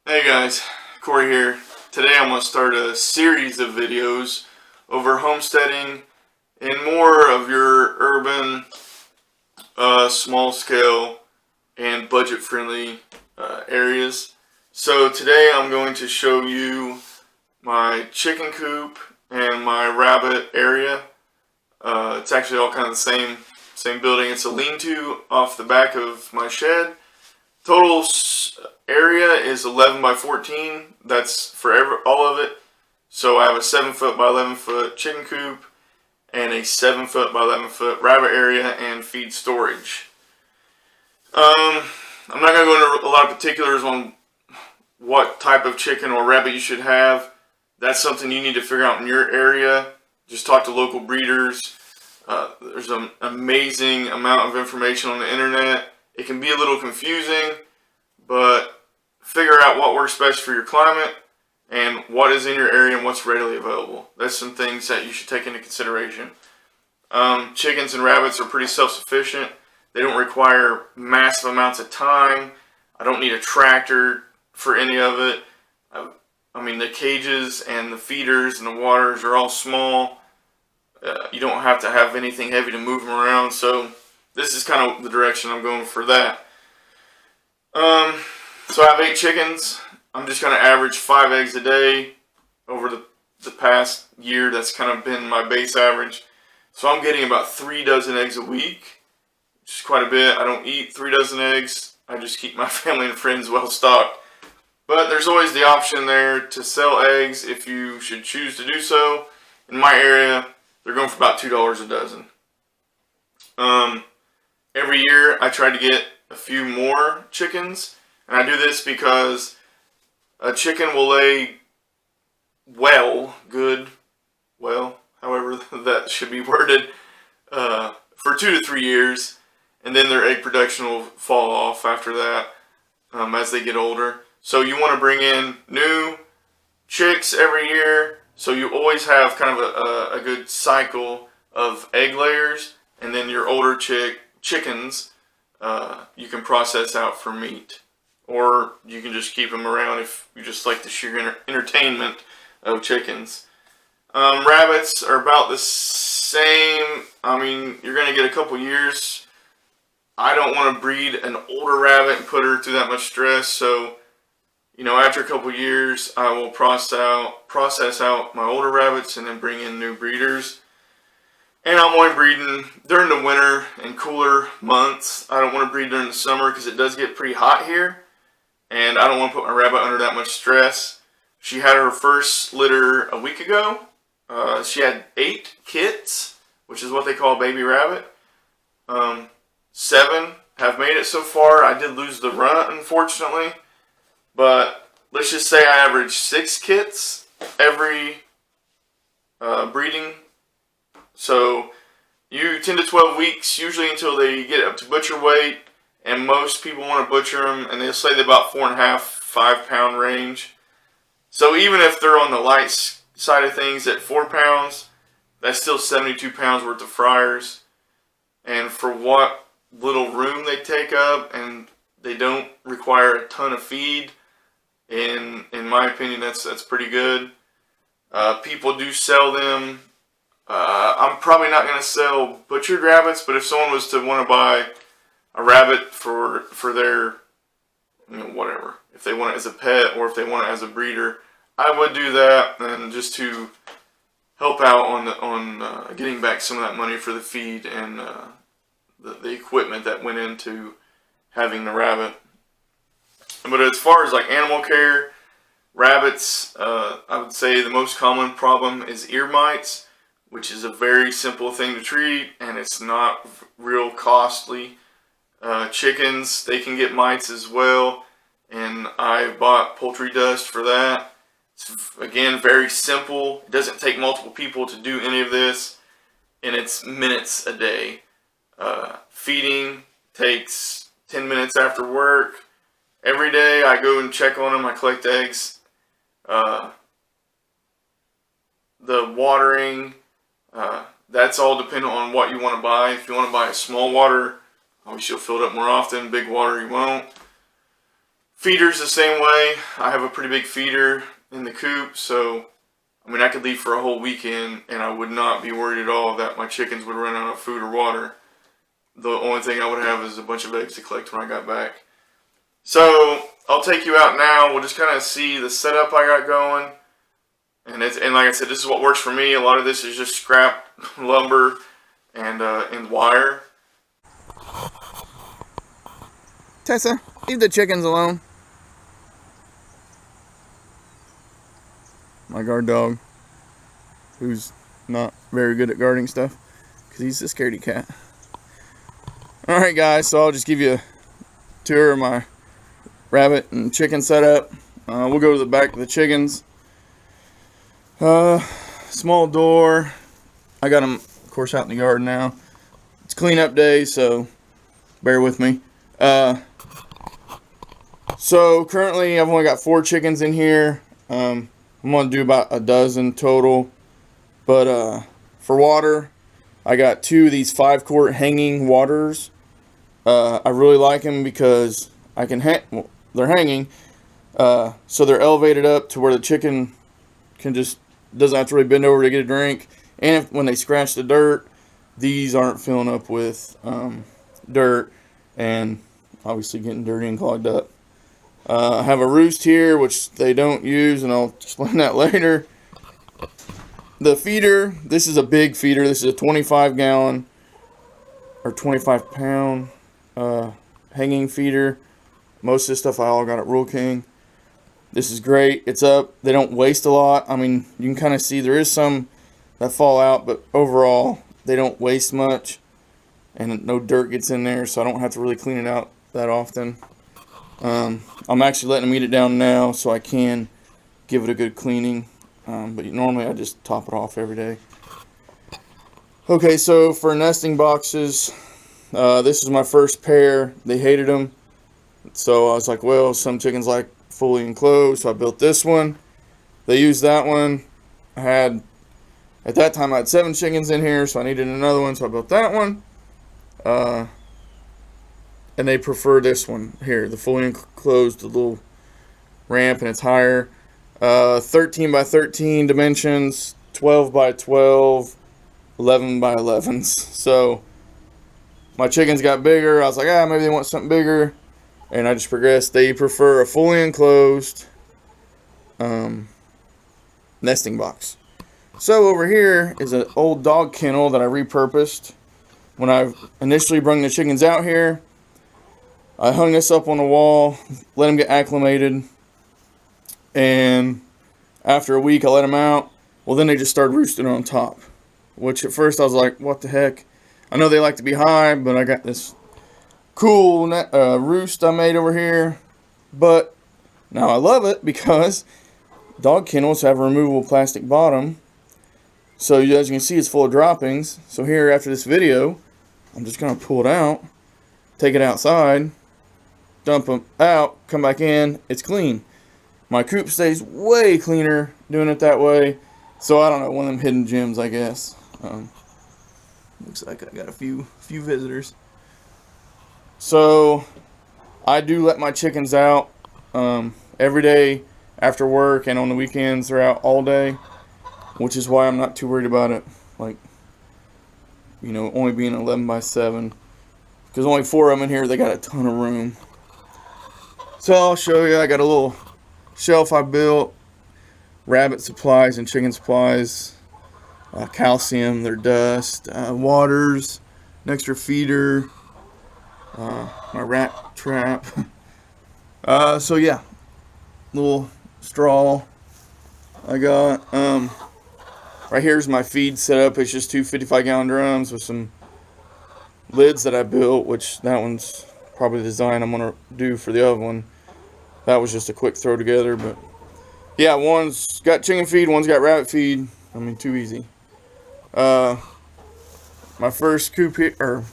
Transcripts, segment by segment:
Hey guys, Corey here. Today I'm going to start a series of videos over homesteading in more of your urban, small scale, and budget friendly areas. So today I'm going to show you my chicken coop and my rabbit area. It's actually all kind of the same building. It's a lean-to off the back of my shed. Total area is 11 by 14. That's for all of it. So I have a 7 foot by 11 foot chicken coop and a 7 foot by 11 foot rabbit area and feed storage. I'm not going to go into a lot of particulars on what type of chicken or rabbit you should have. That's something you need to figure out in your area. Just talk to local breeders. There's an amazing amount of information on the internet. It can be a little confusing, but figure out what works best for your climate and what is in your area and what's readily available. That's some things that you should take into consideration. Chickens and rabbits are pretty self-sufficient. They don't require massive amounts of time. I don't need a tractor for any of it. I mean, the cages and the feeders and the waters are all small. You don't have to have anything heavy to move them around, so this is kind of the direction I'm going for that. So I have 8 chickens. I'm just going to average 5 eggs a day over the past year. That's kind of been my base average. So I'm getting about 3 dozen eggs a week, which is quite a bit. I don't eat 3 dozen eggs. I just keep my family and friends well stocked. But there's always the option there to sell eggs if you should choose to do so. In my area, they're going for about $2 a dozen. Every year I try to get a few more chickens, and I do this because a chicken will lay however that should be worded, for 2 to 3 years, and then their egg production will fall off after that as they get older. So you want to bring in new chicks every year, so you always have kind of a good cycle of egg layers, and then your older chickens you can process out for meat, or you can just keep them around if you just like the sheer entertainment of chickens. Rabbits are about the same. I mean, you're going to get a couple years. I don't want to breed an older rabbit and put her through that much stress, so after a couple years I will process out my older rabbits and then bring in new breeders. And I'm only breeding during the winter and cooler months. I don't want to breed during the summer because it does get pretty hot here, and I don't want to put my rabbit under that much stress. She had her first litter a week ago. She had 8 kits, which is what they call baby rabbit. 7 have made it so far. I did lose the run, unfortunately, but let's just say I average 6 kits every breeding. So 10 to 12 weeks, usually until they get up to butcher weight, and most people want to butcher them, and they'll say they're about 4.5, 5 pound range. So even if they're on the light side of things at 4 pounds, that's still 72 pounds worth of fryers. And for what little room they take up, and they don't require a ton of feed, in my opinion, that's pretty good. People do sell them. I'm probably not going to sell butchered rabbits, but if someone was to want to buy a rabbit for their, whatever, if they want it as a pet or if they want it as a breeder, I would do that, and just to help out on getting back some of that money for the feed and the equipment that went into having the rabbit. But as far as like animal care, rabbits, I would say the most common problem is ear mites, which is a very simple thing to treat, and it's not real costly. Chickens, they can get mites as well, and I bought poultry dust for that. It's, again, very simple. It doesn't take multiple people to do any of this, and it's minutes a day. Feeding takes 10 minutes after work. Every day I go and check on them. I collect eggs. The watering, that's all dependent on what you want to buy. If you want to buy a small water, obviously you'll fill it up more often. Big water, you won't. Feeder's the same way. I have a pretty big feeder in the coop, so I mean I could leave for a whole weekend and I would not be worried at all that my chickens would run out of food or water. The only thing I would have is a bunch of eggs to collect when I got back. So I'll take you out now. We'll just kind of see the setup I got going. And like I said, this is what works for me. A lot of this is just scrap lumber and wire. Tessa, leave the chickens alone. My guard dog, who's not very good at guarding stuff, because he's a scaredy cat. Alright guys, so I'll just give you a tour of my rabbit and chicken setup. We'll go to the back of the chickens. Small door. I got them, of course, out in the yard now. It's cleanup day, so bear with me. So currently I've only got 4 chickens in here. I'm going to do about a dozen total. But for water, I got 2 of these 5-quart hanging waters. I really like them because I can well, they're hanging, so they're elevated up to where the chicken can just doesn't have to really bend over to get a drink. And when they scratch the dirt, these aren't filling up with dirt and obviously getting dirty and clogged up. I have a roost here, which they don't use, and I'll explain that later. The feeder, this is a big feeder. This is a 25-gallon or 25-pound hanging feeder. Most of this stuff I all got at Rural King. This is great. It's up. They don't waste a lot. I mean, you can kind of see there is some that fall out, but overall, they don't waste much. And no dirt gets in there, so I don't have to really clean it out that often. I'm actually letting them eat it down now, so I can give it a good cleaning. But normally I just top it off every day. Okay, so for nesting boxes, this is my first pair. They hated them. So I was like, well, some chickens like fully enclosed, so I built this one. They used that one. At that time I had 7 chickens in here, so I needed another one, so I built that one. And they prefer this one here, the fully enclosed, the little ramp, and it's higher. 13 by 13 dimensions, 12 by 12, 11 by 11s. So my chickens got bigger. I was like, maybe they want something bigger. And I just progressed. They prefer a fully enclosed nesting box. So over here is an old dog kennel that I repurposed. When I initially brought the chickens out here, I hung this up on the wall, let them get acclimated, and after a week I let them out. Well, then they just started roosting on top, which at first I was like, what the heck? I know they like to be high, but I got this cool roost I made over here. But now I love it because dog kennels have a removable plastic bottom. So as you can see, it's full of droppings. So here, after this video, I'm just going to pull it out, take it outside, dump them out, come back in, it's clean. My coop stays way cleaner doing it that way. So I don't know, one of them hidden gems, I guess. Looks like I got a few visitors. So I do let my chickens out every day after work, and on the weekends they're out all day, which is why I'm not too worried about it. Like, you know, only being 11 by 7. Because only 4 of them in here, they got a ton of room. So I'll show you, I got a little shelf I built. Rabbit supplies and chicken supplies. Calcium, their dust. Waters. An extra feeder. My rat trap. So yeah. Little straw I got. Right here's my feed setup. It's just 2 55-gallon drums with some lids that I built, which that one's probably the design I'm gonna do for the other one. That was just a quick throw together, but yeah, one's got chicken feed, one's got rabbit feed. I mean, too easy. My first coop here, or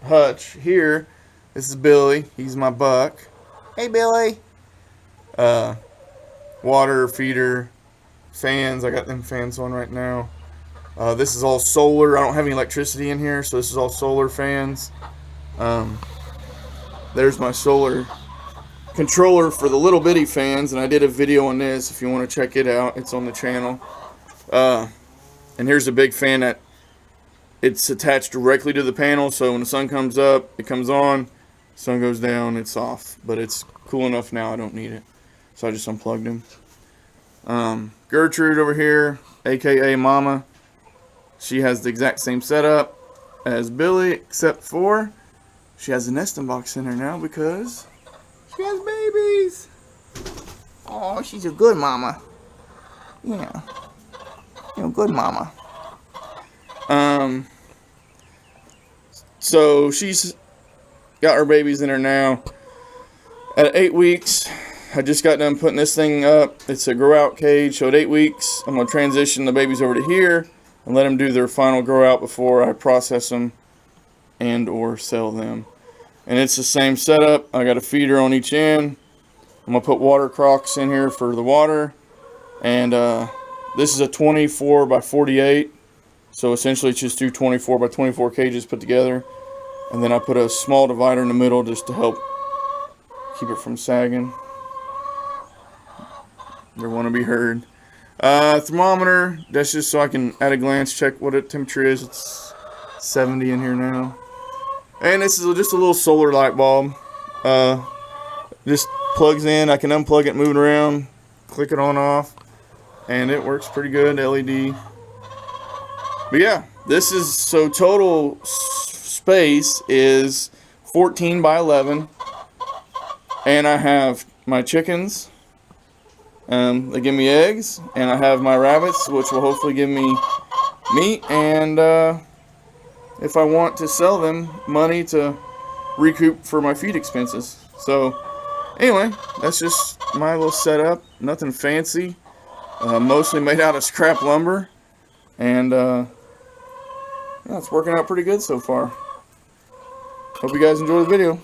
hutch here, this is Billy. He's my buck. Hey, Billy. Water, feeder, fans. I got them fans on right now. This is all solar. I don't have any electricity in here, so this is all solar fans. There's my solar controller for the little bitty fans, and I did a video on this if you want to check it out. It's on the channel. And here's a big fan that it's attached directly to the panel, so when the sun comes up, it comes on, sun goes down, it's off. But it's cool enough now, I don't need it. So I just unplugged him. Gertrude over here, aka Mama, she has the exact same setup as Billy, except for she has a nesting box in her now because she has babies. Oh, she's a good mama. Yeah. You're a good mama. So she's got her babies in her now. At 8 weeks, I just got done putting this thing up. It's a grow out cage. So at 8 weeks, I'm going to transition the babies over to here and let them do their final grow out before I process them and or sell them. And it's the same setup. I got a feeder on each end. I'm going to put water crocks in here for the water. And this is a 24 by 48. So essentially it's just 2 24 by 24 cages put together. And then I put a small divider in the middle just to help keep it from sagging. They want to be heard. Thermometer, that's just so I can at a glance check what the temperature is. It's 70 in here now. And this is just a little solar light bulb. Just plugs in. I can unplug it, move it around, click it on off, and it works pretty good. LED. But yeah, this is, so total space is 14 by 11. And I have my chickens. They give me eggs, and I have my rabbits, which will hopefully give me meat, and if I want to sell them, money to recoup for my feed expenses. So anyway, that's just my little setup. Nothing fancy. Mostly made out of scrap lumber, and yeah, it's working out pretty good so far. Hope you guys enjoy the video.